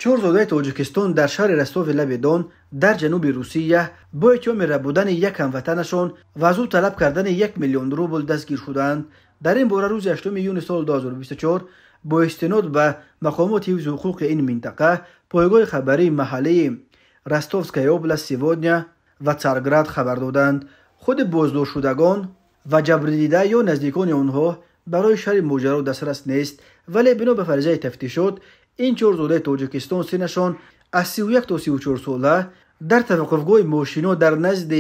چهار زاده تاجیکستان در شهر رستوف لب دون در جنوب روسیه با اتهام ربودن یک هموطنشان و از او طلب کردن 1 میلیون روبل دستگیر شدند. در این باره روز 8 یونیو سال 2024 با استناد به مقامات حفظ حقوق این منطقه پایگاه خبری محلی رستوفسکای اوبلاست سیوادنیا و تسارگراد خبر دادند. خود بازداشت شدگان و جبردیده یا نزدیکان آنها برای شرح ماجرا دسترس نیست، ولی بنا به فرضیه تفتیشات این چهار زاده تاجیکستان سنشان از 31 تا 34 ساله در توقفگاه ماشینا در نزد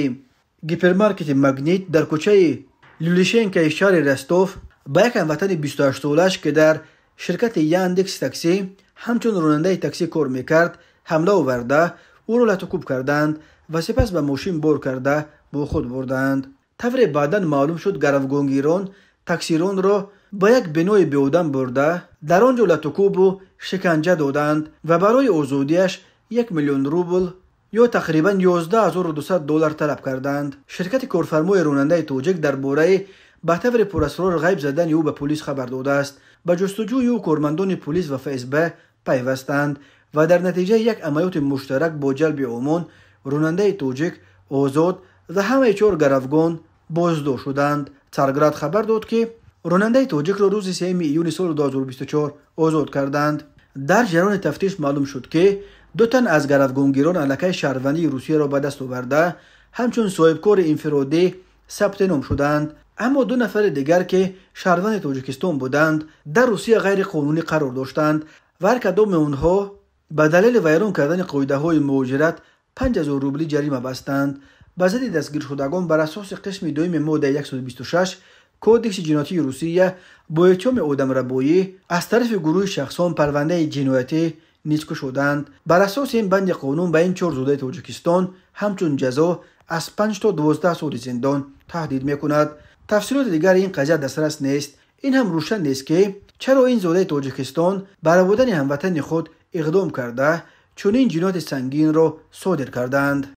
گیپرمارکت مگنیت در کوچه لولیشنکای شهر رستوف با یک هموطن 28 سالش که در شرکت یاندکس تاکسی همچون راننده تاکسی کار میکرد حمله آورده او را لطوکوب کردند و سپس به ماشین بار کرده با خود بردند. طور بعدا معلوم شد گروگانگیران تاکسیران را با یک بنای بیودن برده در آنجا لطوکوب و شکنجه دادند و برای آزادیش 1 میلیون روبل یا تقریبا 11200 دلار طلب کردند. شرکت کارفرمای راننده تاجیک درباره به طور پراسرار غیب زدن او به پلیس خبر داده است. به جستجوی او کارمندان پلیس و FSB پیوستند و در نتیجه یک عملیات مشترک با جلب امان راننده تاجیک آزاد و همه چهار گروگان بازداشت شدند. تسارگراد خبر داد که راننده تاجیک را روز 3 یونیو سال 2024 آزاد کردند. در جریان تفتیش معلوم شد که 2 تن از گروگانگیران علاقه شهروندی روسیه را به دست آورده همچون صاحبکار انفرادی ثبت نام شدند، اما 2 نفر دیگر که شهروند تاجیکستان بودند در روسیه غیر قانونی قرار داشتند و هر کدام آنها به دلیل ویران کردن قاعده های مهاجرت 5000 روبلی جریمه بستند. به ضد دستگیر شدگان بر اساس قسم 2 ماده 126 کودکس جنایتی روسیه با اتهام آدمربایی از طرف گروه شخصان پرونده جنایتی نیسکو شدند. بر اساس این بند قانون به این 4 زاده تاجیکستان همچون جزا از 5 تا 12 سال زندان تهدید میکند. تفصیلات دیگر این قضیه دسترس نیست. این هم روشن نیست که چرا این زاده تاجیکستان برای بودن هموطن خود اقدام کرده چون این جنایت سنگین را صادر کردند.